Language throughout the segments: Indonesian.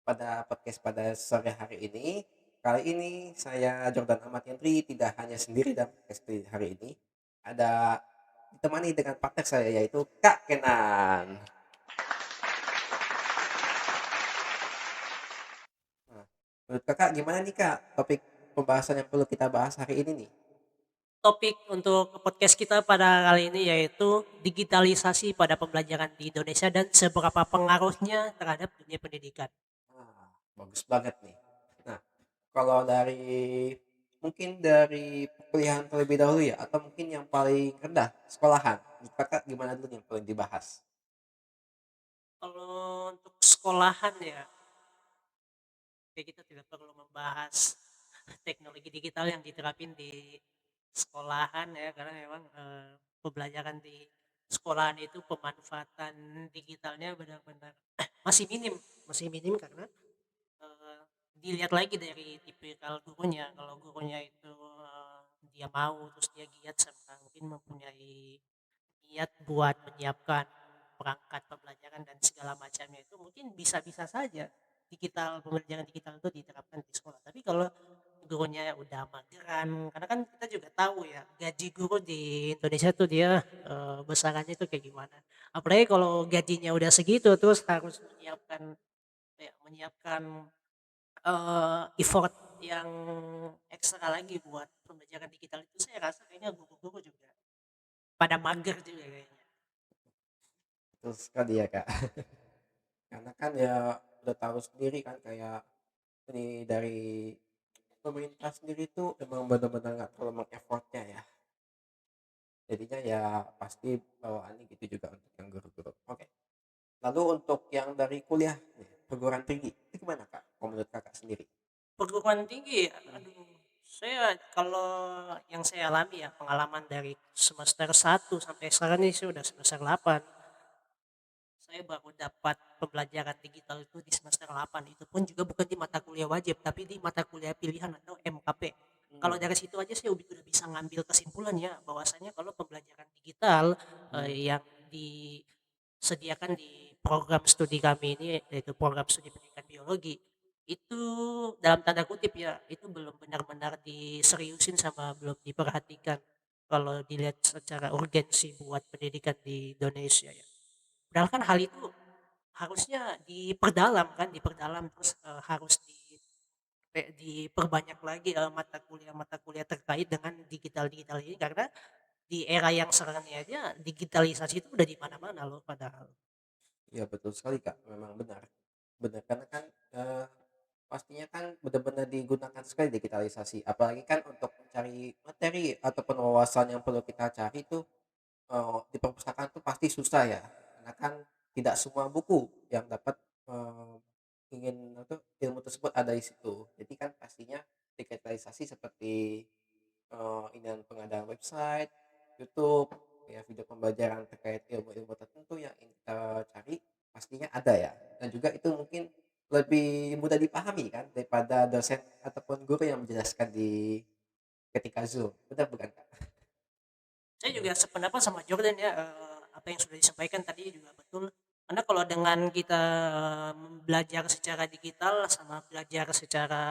pada podcast pada sore hari ini. Kali ini saya Jordan Ahmad Hendri tidak hanya sendiri dalam podcast di hari ini. Ada ditemani dengan partner saya yaitu Kak Kenan. Nah, menurut Kakak gimana nih Kak topik pembahasan yang perlu kita bahas hari ini nih? Topik untuk podcast kita pada kali ini yaitu digitalisasi pada pembelajaran di Indonesia dan seberapa pengaruhnya terhadap dunia pendidikan. Bagus banget nih. Nah, kalau mungkin dari perkuliahan terlebih dahulu ya, atau mungkin yang paling rendah, sekolahan. Menurut Kakak gimana dulu nih yang paling dibahas? Kalau untuk sekolahan ya, kayak kita tidak perlu membahas teknologi digital yang diterapin di sekolahan ya, karena memang pembelajaran di sekolahan itu pemanfaatan digitalnya benar-benar masih minim karena Eee, dilihat lagi dari tipikal gurunya, kalau gurunya itu, dia mau, terus dia giat serta mungkin mempunyai niat buat menyiapkan perangkat pembelajaran dan segala macamnya itu mungkin bisa-bisa saja pembelajaran digital itu diterapkan di sekolah. Tapi kalau gurunya udah mageran, karena kan kita juga tahu ya, gaji guru di Indonesia tuh dia, besarannya itu kayak gimana. Apalagi kalau gajinya udah segitu, terus harus menyiapkan effort yang ekstra lagi buat pembelajaran digital itu saya rasa kayaknya guru-guru juga pada mager juga kayaknya. Betul sekali ya Kak. Karena kan ya udah tahu sendiri kan kayak ini dari pemerintah sendiri tuh emang benar-benar nggak terlalu mengeffortnya ya. Jadinya ya pasti bawaannya gitu juga untuk yang guru-guru. Oke. Lalu untuk yang dari kuliah nih, perguruan tinggi, itu gimana Kak? Kalau menurut Kakak sendiri? Perguruan tinggi ya, aduh saya kalau yang saya alami ya pengalaman dari semester 1 sampai sekarang ini saya udah semester 8. Saya baru dapat pembelajaran digital itu di semester 8, itu pun juga bukan di mata kuliah wajib, tapi di mata kuliah pilihan atau MKP. Kalau Hmm. dari situ aja saya udah bisa ngambil kesimpulan ya, bahwasanya kalau pembelajaran digital, Hmm. yang disediakan di program studi kami ini, yaitu program studi pendidikan biologi, itu dalam tanda kutip ya, itu belum benar-benar diseriusin sama belum diperhatikan kalau dilihat secara urgensi buat pendidikan di Indonesia ya. Padahal kan hal itu harusnya diperdalam kan, diperdalam terus, harus diperbanyak lagi, mata kuliah terkait dengan digital-digital ini karena di era yang sekarang ini aja digitalisasi itu udah di mana-mana loh padahal. Iya betul sekali Kak, memang benar. Benar, karena kan, pastinya kan benar-benar digunakan sekali digitalisasi, apalagi kan untuk mencari materi ataupun wawasan yang perlu kita cari tuh, di perpustakaan tuh pasti susah ya, karena kan tidak semua buku yang dapat, eee, ingin apa, ilmu tersebut ada di situ. Jadi kan pastinya digitalisasi seperti pengadaan website, YouTube, ya video pembelajaran terkait ilmu-ilmu tertentu yang ingin kita cari, pastinya ada ya. Dan juga itu mungkin lebih mudah dipahami kan daripada dosen ataupun guru yang menjelaskan ketika Zoom, benar bukan, Kak? Saya juga sependapat sama Jordan ya, apa yang sudah disampaikan tadi juga betul. Karena kalau dengan kita, belajar secara digital sama belajar secara,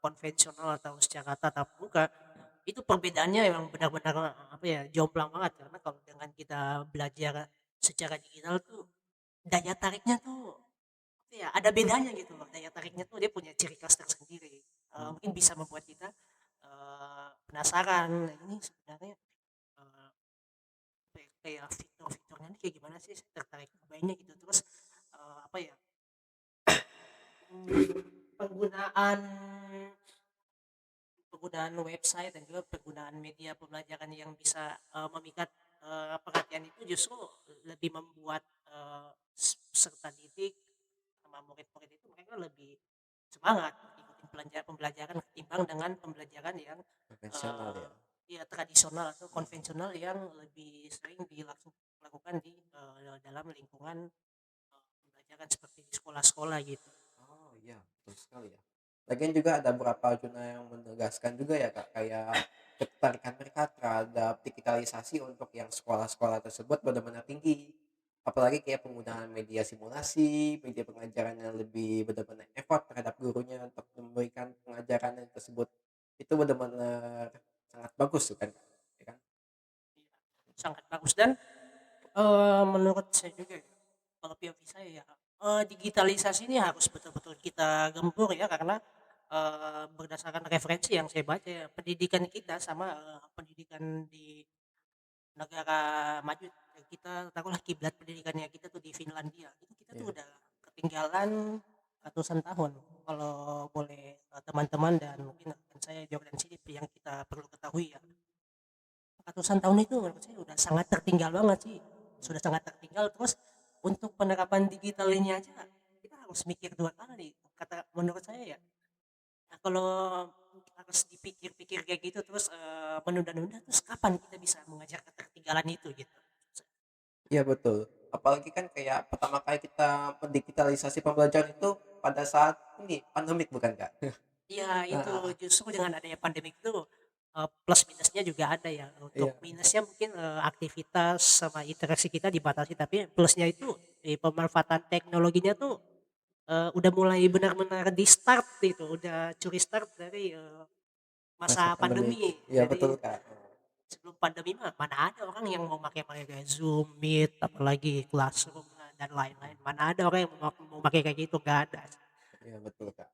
konvensional atau secara tatap muka, itu perbedaannya memang benar-benar, apa ya, jomplang banget. Karena kalau dengan kita belajar secara digital tuh, daya tariknya tuh, apa ya, ada bedanya gitu loh. Daya tariknya tuh dia punya ciri khas tersendiri. Hmm. Mungkin bisa membuat kita, penasaran, "Nah, ini sebenarnya, eee" kayak fitur-fiturnya ini kayak gimana sih, saya tertarik nyobainnya gitu. Terus, apa ya, penggunaan penggunaan website dan juga penggunaan media pembelajaran yang bisa, memikat, perhatian itu justru lebih membuat, peserta didik sama murid-murid itu mereka lebih semangat ikutin pembelajaran ketimbang dengan pembelajaran yang, Konvensional eee, ya. ya tradisional atau Hmm. konvensional yang lebih sering dilakukan di, dalam lingkungan, pembelajaran seperti di sekolah-sekolah gitu. Oh iya, betul sekali ya. Lagian juga ada beberapa zona yang menegaskan juga ya Kak, kayak ketertarikan mereka terhadap digitalisasi untuk yang sekolah-sekolah tersebut benar-benar tinggi. Apalagi kayak penggunaan media simulasi, media pengajaran yang lebih benar-benar effort terhadap gurunya untuk memberikan pengajaran yang tersebut. Itu benar-benar sangat bagus tuh kan, Kak, ya kan? Sangat bagus dan menurut saya juga ya, kalau POV saya ya, digitalisasi ini harus betul-betul kita gempur ya karena, berdasarkan referensi yang saya baca ya, pendidikan kita sama, pendidikan di negara maju, kita taruhlah kiblat pendidikannya kita tuh di Finlandia, itu kita tuh Iya, udah ketinggalan ratusan tahun. Kalau boleh, teman-teman dan mungkin rekan saya Jordan Sidip yang kita perlu ketahui ya, ratusan tahun itu menurut saya udah sangat tertinggal banget sih, sudah sangat tertinggal. Terus untuk penerapan digital ini aja kita harus mikir 2 kali kata menurut saya ya. Nah, kalau harus dipikir-pikir kayak gitu terus, menunda-nunda terus kapan kita bisa mengejar ketertinggalan itu gitu. iya betul. Apalagi kan kayak pertama kali kita mendigitalisasi pembelajaran itu pada saat ini, pandemik bukan, Kak? Iya itu Heeh, justru dengan adanya pandemi itu, plus minusnya juga ada ya. Untuk iya minusnya mungkin, aktivitas sama interaksi kita dibatasi, tapi plusnya itu di pemanfaatan teknologinya tuh, udah mulai benar-benar di-start itu, udah curi start dari, masa masa pandemi. pandemi. Iya betul, Jadi Kak. sebelum pandemi mah mana ada orang yang mau pakai kayak Zoom, Meet, apalagi Classroom lah dan lain-lain. Mana ada orang yang mau pakai kayak gitu, nggak ada. Iya betul, Kak.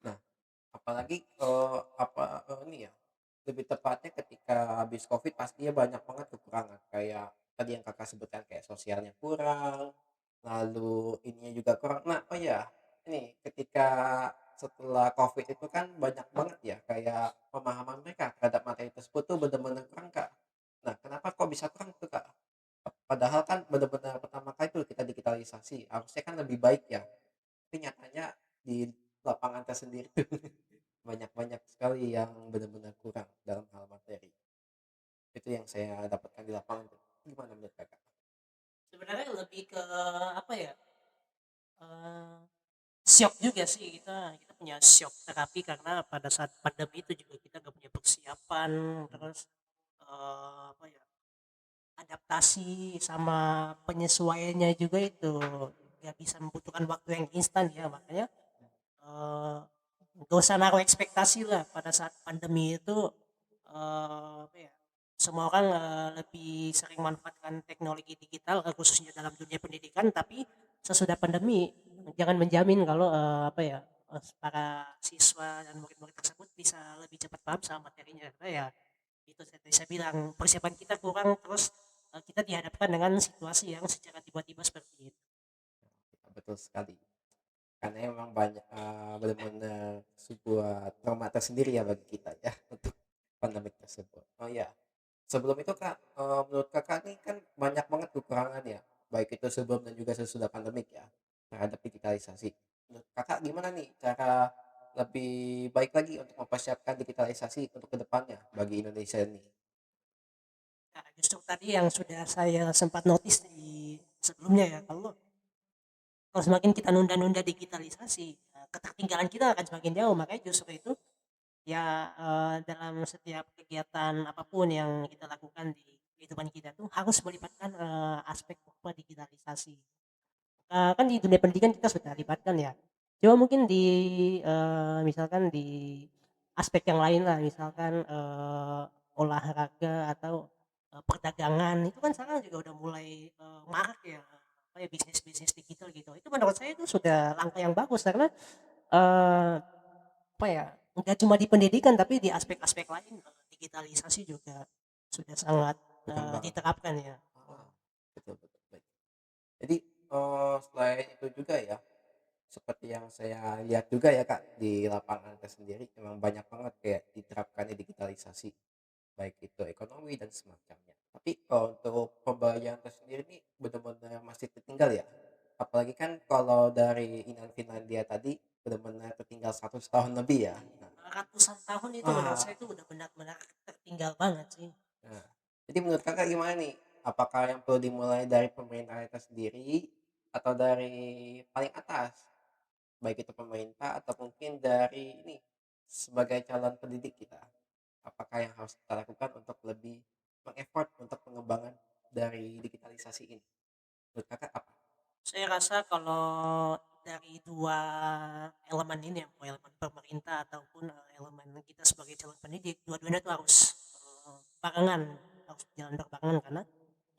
Nah, apalagi, ini ya, lebih tepatnya ketika habis Covid pastinya banyak banget kekurangan, kayak tadi yang Kakak sebutkan kayak sosialnya kurang, lalu ininya juga kurang. Nah, oh ya, ini ketika setelah Covid itu kan banyak banget ya, kayak pemahaman mereka terhadap materi tersebut tuh bener-bener kurang, Kak. Nah, kenapa kok bisa kurang tuh, Kak? Padahal kan bener-bener pertama kali tuh kita digitalisasi, harusnya kan lebih baik ya, tapi nyatanya di lapangan tersendiri banyak-banyak sekali yang benar-benar kurang dalam hal materi. Itu yang saya dapatkan di lapangan tuh. Gimana menurut Kakak? Sebenarnya lebih ke apa ya? eh, Syok juga sih kita punya syok terapi karena pada saat pandemi itu juga kita gak punya persiapan terus apa ya adaptasi sama penyesuaiannya juga itu gak bisa membutuhkan waktu yang instan ya makanya eh, gak usah naruh ekspektasi lah pada saat pandemi itu apa ya semua orang lebih sering manfaatkan teknologi digital khususnya dalam dunia pendidikan tapi sesudah pandemi jangan menjamin kalau apa ya para siswa dan murid-murid tersebut bisa lebih cepat paham sama materinya karena ya itu saya bilang persiapan kita kurang terus kita dihadapkan dengan situasi yang secara tiba-tiba seperti itu. Betul sekali. Karena memang banyak benar-benar sebuah trauma tersendiri ya bagi kita ya untuk pandemik tersebut. Oh ya, sebelum itu Kak, menurut Kakak nih kan banyak banget kekurangan ya, baik itu sebelum dan juga sesudah pandemik ya, terhadap digitalisasi. Menurut Kakak gimana nih cara lebih baik lagi untuk mempersiapkan digitalisasi untuk kedepannya bagi Indonesia ini? Nah, justru tadi yang sudah saya sempat notice di sebelumnya ya kalau semakin kita nunda-nunda digitalisasi ketertinggalan kita akan semakin jauh makanya justru itu ya dalam setiap kegiatan apapun yang kita lakukan di kehidupan kita tuh harus melibatkan aspek apa digitalisasi. Kan di dunia pendidikan kita sudah libatkan ya. Coba mungkin di misalkan di aspek yang lain lah, misalkan olahraga atau perdagangan itu kan sekarang juga udah mulai marak ya apa ya bisnis-bisnis digital gitu. Itu menurut saya itu sudah langkah yang bagus karena eh, apa ya nggak cuma di pendidikan tapi di aspek-aspek lain digitalisasi juga sudah sangat Berkembang. diterapkan ya. Ah, betul betul, baik. Jadi, selain itu juga ya, seperti yang saya lihat juga ya Kak, di lapangan tersendiri memang banyak banget kayak diterapkannya digitalisasi, baik itu ekonomi dan semacamnya. Tapi kalau untuk pembayaran tersendiri nih benar-benar masih tertinggal ya. Apalagi kan kalau dari Finlandia tadi benar-benar tertinggal 100 tahun lebih ya. Nah, Ratusan tahun itu menurut ah, saya itu udah benar-benar tertinggal banget sih. nah, jadi menurut Kakak gimana nih? Apakah yang perlu dimulai dari pemerintah itu sendiri atau dari paling atas? Baik itu pemerintah atau mungkin dari ini sebagai calon pendidik kita. Apakah yang harus kita lakukan untuk lebih mengeffort untuk pengembangan? dari digitalisasi ini? Menurut Kakak apa? Saya rasa kalau dari dua elemen ini ya, mau elemen pemerintah ataupun elemen kita sebagai calon pendidik, dua-duanya itu harus barengan, harus jalan berbarengan karena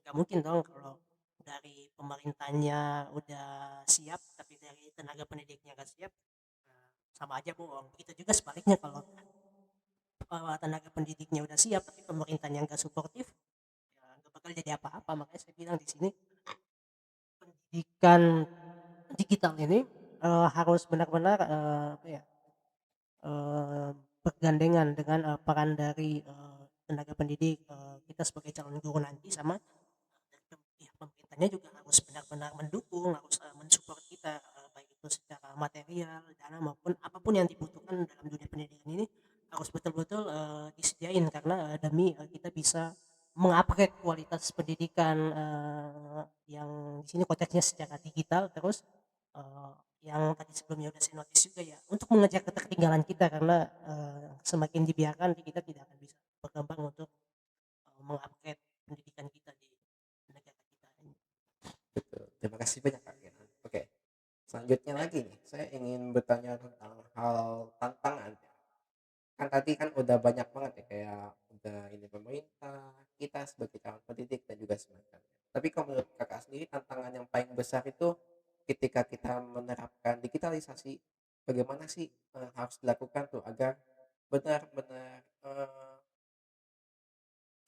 nggak mungkin dong kalau dari pemerintahnya udah siap tapi dari tenaga pendidiknya nggak siap, sama aja bohong. Begitu juga sebaliknya kalau tenaga pendidiknya udah siap tapi pemerintahnya nggak suportif, ya nggak bakal jadi apa-apa. Makanya saya bilang di sini pendidikan digital ini harus benar-benar apa ya, eee, bergandengan dengan peran dari tenaga pendidik, kita sebagai calon guru nanti sama dari pihak pemerintahnya juga harus benar-benar mendukung, harus mensupport kita, baik itu secara material, dana maupun apapun yang dibutuhkan dalam dunia pendidikan ini harus betul-betul disediain karena demi kita bisa mengupgrade kualitas pendidikan yang di sini konteksnya secara digital terus eee, yang tadi sebelumnya udah saya notice juga ya untuk mengejar ketertinggalan kita karena semakin dibiarkan kita tidak akan bisa berkembang untuk mengupgrade pendidikan kita di negara kita ini. Betul. Terima kasih banyak Kak Gilang. Oke, selanjutnya lagi nih, saya ingin bertanya tentang hal tantangan. Kan tadi kan udah banyak banget ya, kayak udah ini pemerintah, kita sebagai calon pendidik dan juga semacamnya. Tapi kalau menurut Kakak sendiri tantangan yang paling besar itu ketika kita menerapkan digitalisasi, bagaimana sih harus dilakukan tuh agar benar-benar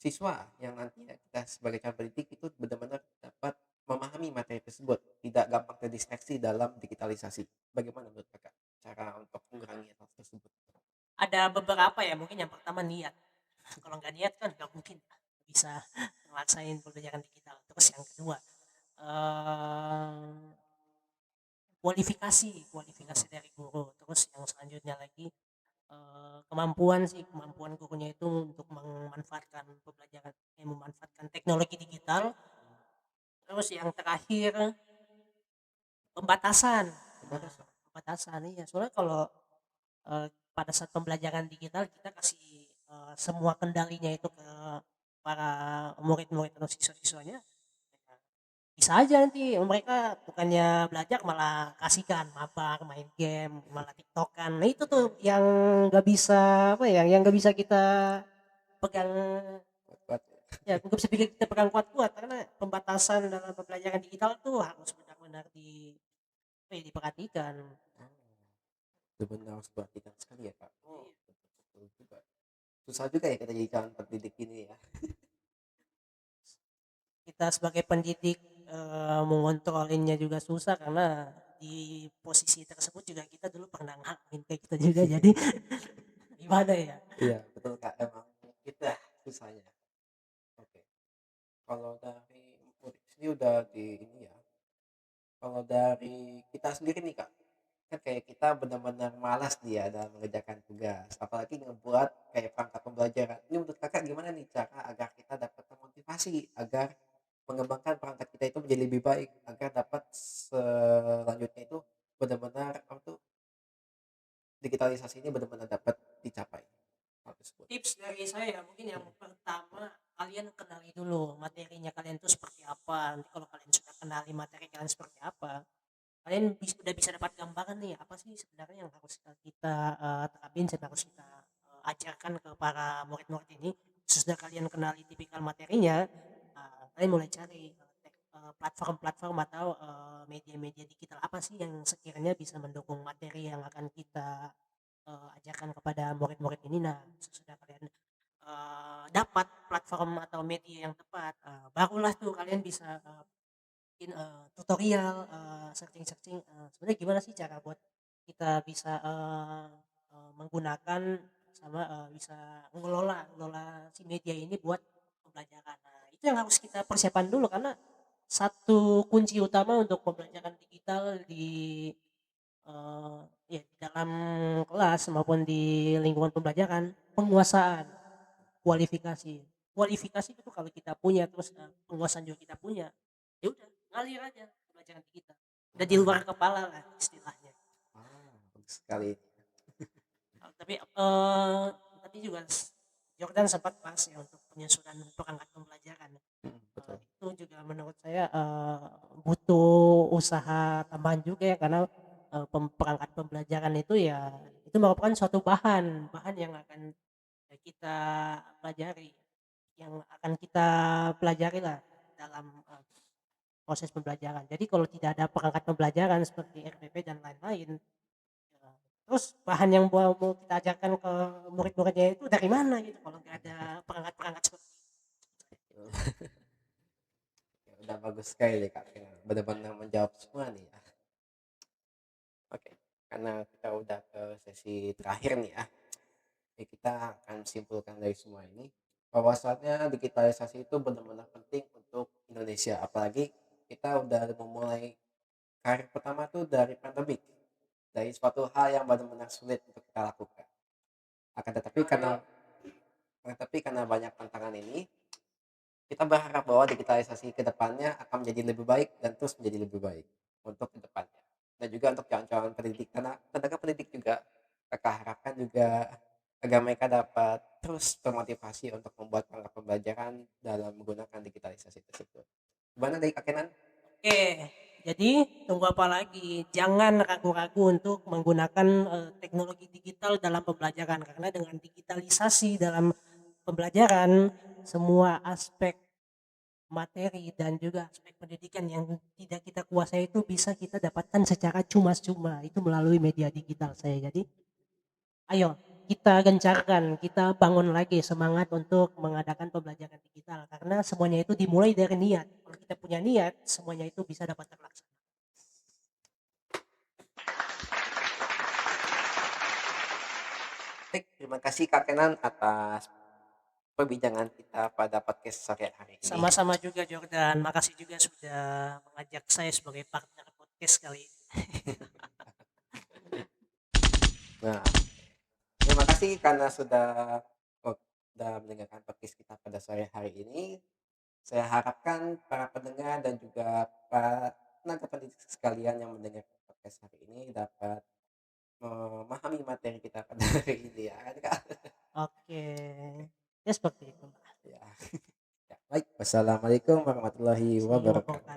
siswa yang nantinya kita sebagai calon pendidik itu benar-benar dapat memahami materi tersebut, tidak gampang terdistraksi dalam digitalisasi. Bagaimana menurut Kakak cara untuk mengurangi hal tersebut? Ada beberapa ya, mungkin yang pertama niat. Kalau nggak niat kan nggak mungkin bisa ngelaksanain pembelajaran digital. Terus yang kedua, eee, kualifikasi kualifikasi dari guru. Terus yang selanjutnya lagi, kemampuan sih, kemampuan gurunya itu untuk memanfaatkan pembelajaran memanfaatkan teknologi digital. Terus yang terakhir, pembatasan. Nah, Pembatasan. pembatasan, iya. Soalnya kalau pada saat pembelajaran digital kita kasih semua kendalinya itu ke para murid-murid atau siswa-siswanya, ya bisa aja nanti mereka bukannya belajar malah kasihkan mabar, main game, malah tiktokan. Nah itu tuh yang nggak bisa apa ya, yang nggak bisa kita pegang, Kuat-kuat ya. ya nggak bisa bikin kita pegang kuat-kuat karena pembatasan dalam pembelajaran digital tuh harus benar-benar apa ya, diperhatikan. Oh, benar-benar harus perhatikan sekali ya Kak. Oh, Iya. betul juga. Susah juga ya kita jadi calon pendidik ini ya. Kita sebagai pendidik mengontrolinnya juga susah karena di posisi tersebut juga kita dulu pernah ngalamin kayak kita juga jadi gimana ya. Iya, betul Kak. Emang kita susahnya. Oke. Kalau dari murid sendiri udah di ini ya. Kalau dari kita sendiri nih Kak, kan kayak kita benar-benar malas nih ya dalam mengerjakan tugas. Apalagi ngebuat kayak perangkat pembelajaran. Ini menurut Kakak gimana nih cara agar kita dapat termotivasi agar mengembangkan perangkat kita itu menjadi lebih baik agar dapat selanjutnya itu benar-benar apa tuh digitalisasi ini benar-benar dapat dicapai hal tersebut. Tips dari saya mungkin yang Hmm. pertama, kalian kenali dulu materinya kalian itu seperti apa. Nanti kalau kalian sudah kenali materi kalian seperti apa, kalian udah bisa dapat gambaran nih apa sih sebenarnya yang harus kita terapin, yang harus kita ajarkan ke para murid-murid ini. Sesudah kalian kenali tipikal materinya, kalian mulai cari platform-platform atau media-media digital apa sih yang sekiranya bisa mendukung materi yang akan kita ajarkan kepada murid-murid ini. Nah, sesudah kalian dapat platform atau media yang tepat, barulah tuh kalian bisa bikin tutorial, searching-searching, sebenarnya gimana sih cara buat kita bisa menggunakan sama bisa mengelola ngelola si media ini buat pembelajaran. Nah, itu yang harus kita persiapan dulu karena satu kunci utama untuk pembelajaran digital di ya di dalam kelas maupun di lingkungan pembelajaran, penguasaan, kualifikasi. Kualifikasi itu kalau kita punya terus penguasaan juga kita punya, ya udah ngalir aja pembelajaran kita. Udah di luar Ah, kepala lah istilahnya. bagus sekali. Tapi tadi juga Jordan sempat bahas ya untuk penyusunan perangkat pembelajaran. Betul. Itu juga menurut saya butuh usaha tambahan juga ya, karena perangkat pembelajaran itu ya itu merupakan suatu bahan bahan yang akan kita pelajari, yang akan kita pelajari lah dalam proses pembelajaran. Jadi kalau tidak ada perangkat pembelajaran seperti RPP dan lain-lain, terus bahan yang mau kita ajarkan ke murid-muridnya itu dari mana gitu kalau nggak ada perangkat-perangkat seperti itu. Ya, udah bagus sekali Kak, benar-benar menjawab semua nih ya. Oke, karena kita udah ke sesi terakhir nih ya, jadi kita akan simpulkan dari semua ini bahwasannya digitalisasi itu benar-benar penting untuk Indonesia, apalagi kita udah memulai karir pertama tuh dari pandemik, dari suatu hal yang benar-benar sulit untuk kita lakukan. Akan tetapi karena banyak tantangan ini, kita berharap bahwa digitalisasi ke depannya akan menjadi lebih baik dan terus menjadi lebih baik untuk ke depannya. Dan juga untuk calon-calon pendidik, karena tenaga pendidik juga Kakak harapkan juga agar mereka dapat terus termotivasi untuk membuat perangkat pembelajaran dalam menggunakan digitalisasi tersebut. Gimana dari Kak Kenan? Oke, jadi tunggu apa lagi? Jangan ragu-ragu untuk menggunakan teknologi digital dalam pembelajaran, karena dengan digitalisasi dalam pembelajaran semua aspek materi dan juga aspek pendidikan yang tidak kita kuasai itu bisa kita dapatkan secara cuma-cuma itu melalui media digital saya. Jadi ayo kita gencarkan, kita bangun lagi semangat untuk mengadakan pembelajaran digital karena semuanya itu dimulai dari niat. Kalau kita punya niat, semuanya itu bisa dapat terlaksana. Baik, terima kasih Kak Kenan atas perbincangan kita pada podcast sore hari ini. Sama-sama juga Jordan, makasih juga sudah mengajak saya sebagai partner podcast kali ini. Nah, terima kasih karena sudah mendengarkan podcast kita pada sore hari ini. Saya harapkan para pendengar dan juga para tenaga pendidik sekalian yang mendengar podcast hari ini dapat memahami materi kita pada hari ini ya kan Kak? Oke, ya seperti itu. Ya. Ya, baik. Wassalamualaikum warahmatullahi wabarakatuh.